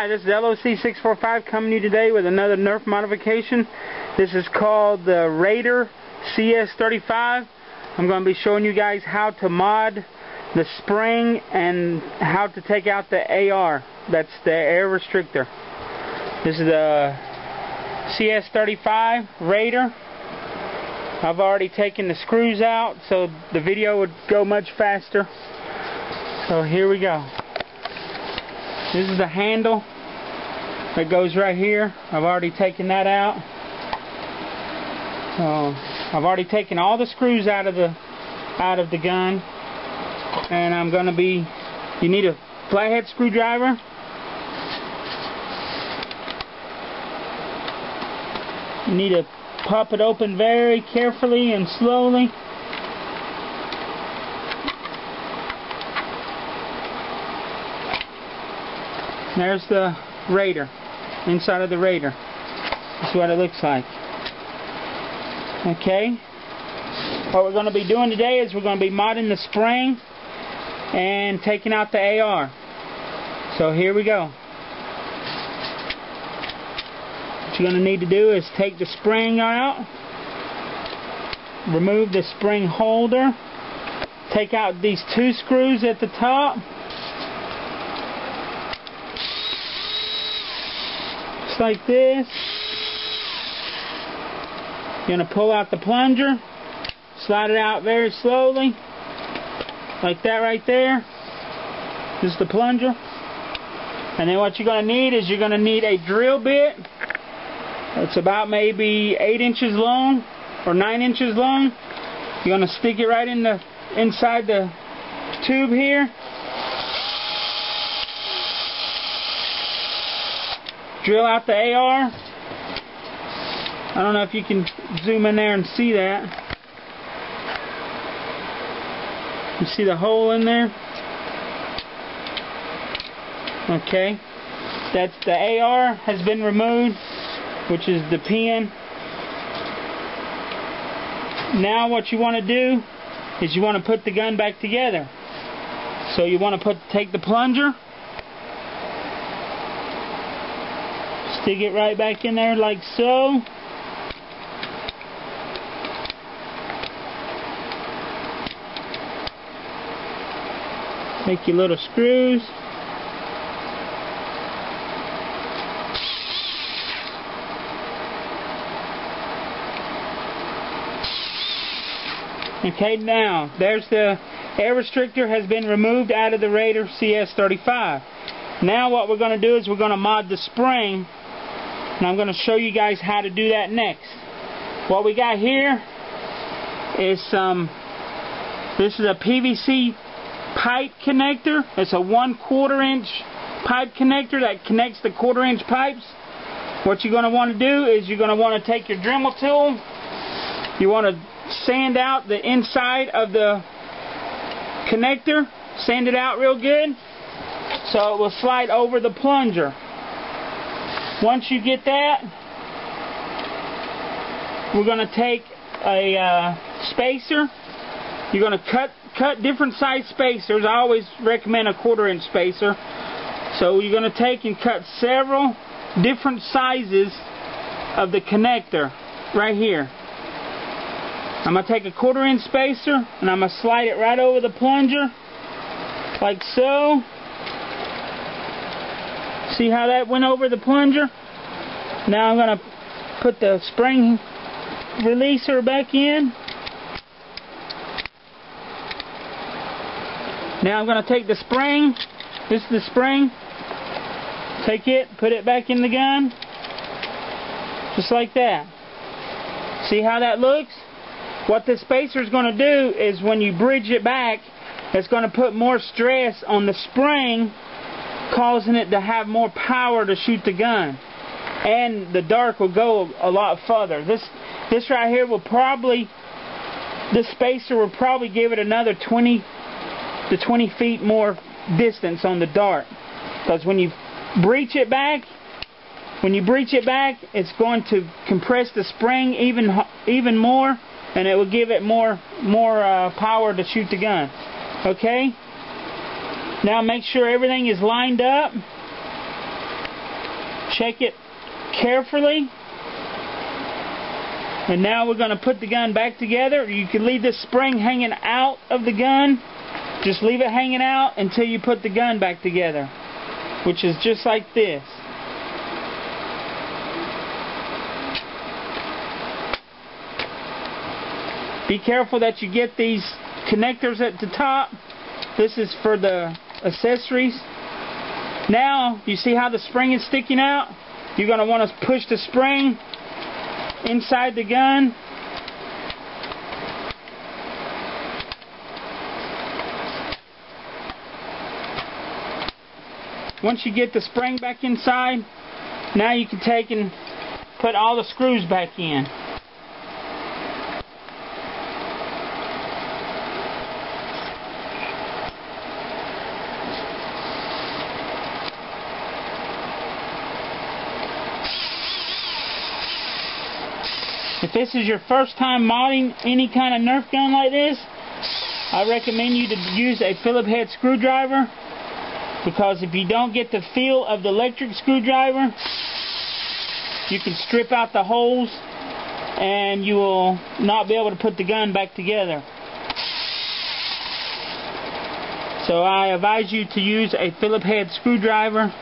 Hi, this is LOC645 coming to you today with another Nerf modification. This is called the Raider CS35. I'm going to be showing you guys how to mod the spring and how to take out the AR. That's the air restrictor. This is the CS35 Raider. I've already taken the screws out so the video would go much faster. So here we go. This is the handle that goes right here. I've already taken that out. So I've already taken all the screws out of the gun, and I'm going to be. You need a flathead screwdriver. You need to pop it open very carefully and slowly. There's the Raider, inside of the Raider. This is what it looks like. Okay. What we're going to be doing today is we're going to be modding the spring and taking out the AR. So here we go. What you're going to need to do is take the spring out, remove the spring holder, take out these two screws at the top. Just like this. You're going to pull out the plunger, slide it out very slowly, like that right there. This is the plunger. And then what you're going to need is you're going to need a drill bit. It's about maybe 8 inches long or 9 inches long. You're going to stick it right in inside the tube here. Drill out the AR. I don't know if you can zoom in there and see that. You see the hole in there? Okay. That's the AR has been removed, which is the pin. Now what you want to do is you want to put the gun back together. So you want to take the plunger, stick it right back in there like so. Make your little screws. Okay, now there's the air restrictor has been removed out of the Raider CS35. Now what we're going to do is we're going to mod the spring, and I'm going to show you guys how to do that next. What we got here is this is a PVC pipe connector. It's a 1/4 inch pipe connector that connects the 1/4 inch pipes. What you're going to want to do is you're going to want to take your Dremel tool. You want to sand out the inside of the connector. Sand it out real good so it will slide over the plunger. Once you get that, we're going to take a spacer. You're going to cut different size spacers. I always recommend a 1/4 inch spacer. So you're going to take and cut several different sizes of the connector right here. I'm going to take a 1/4 inch spacer and I'm going to slide it right over the plunger like so. See how that went over the plunger? Now I'm going to put the spring releaser back in. Now I'm going to take the spring. This is the spring. Take it, put it back in the gun. Just like that. See how that looks? What the spacer is going to do is when you bridge it back, it's going to put more stress on the spring, causing it to have more power to shoot the gun. And the dart will go a lot further. This right here will probably, this spacer will probably give it another 20 to 20 feet more distance on the dart. Because when you breach it back, it's going to compress the spring even more, and it will give it more power to shoot the gun. Okay? Now make sure everything is lined up. Check it carefully. And now we're going to put the gun back together. You can leave this spring hanging out of the gun. Just leave it hanging out until you put the gun back together, which is just like this. Be careful that you get these connectors at the top. This is for the accessories. Now, you see how the spring is sticking out? You're going to want to push the spring inside the gun. Once you get the spring back inside, now you can take and put all the screws back in. If this is your first time modding any kind of Nerf gun like this, I recommend you to use a Phillips head screwdriver, because if you don't get the feel of the electric screwdriver, you can strip out the holes and you will not be able to put the gun back together. So I advise you to use a Phillips head screwdriver.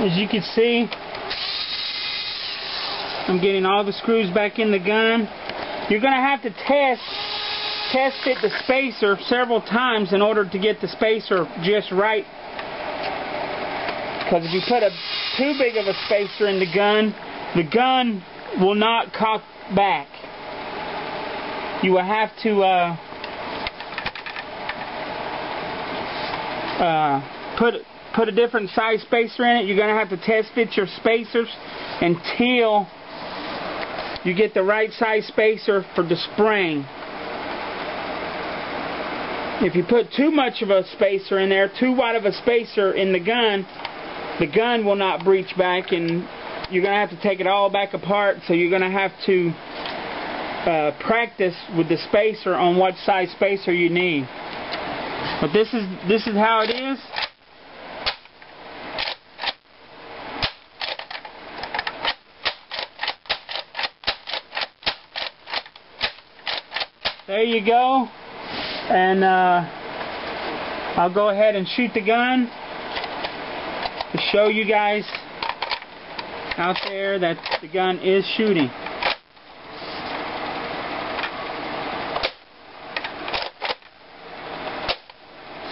As you can see, I'm getting all the screws back in the gun. You're going to have to test fit the spacer several times in order to get the spacer just right. Because if you put too big of a spacer in the gun will not cock back. You will have to put a different size spacer in it. You're going to have to test fit your spacers until you get the right size spacer for the spring. If you put too much of a spacer in there, too wide of a spacer in the gun will not breach back, and you're going to have to take it all back apart. So you're going to have to practice with the spacer on what size spacer you need. But this is how it is. There you go. And I'll go ahead and shoot the gun to show you guys out there that the gun is shooting.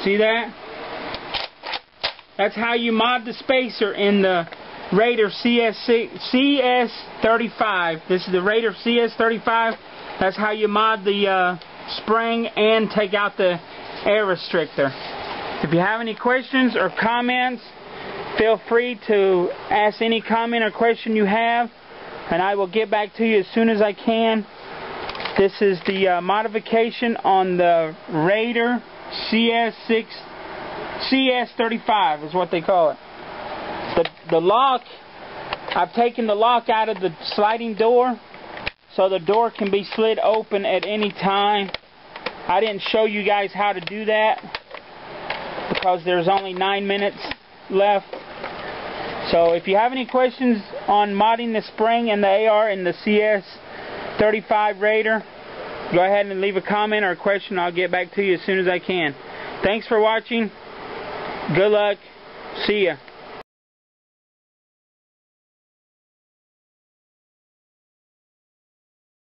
See that? That's how you mod the spacer in the Raider CS35. This is the Raider CS35. That's how you mod the spring and take out the air restrictor. If you have any questions or comments, feel free to ask any comment or question you have, and I will get back to you as soon as I can. This is the modification on the Raider CS35 is what they call it. The lock, I've taken the lock out of the sliding door, so the door can be slid open at any time. I didn't show you guys how to do that because there's only 9 minutes left. So if you have any questions on modding the spring and the AR in the CS35 Raider, go ahead and leave a comment or a question. I'll get back to you as soon as I can. Thanks for watching. Good luck. See ya.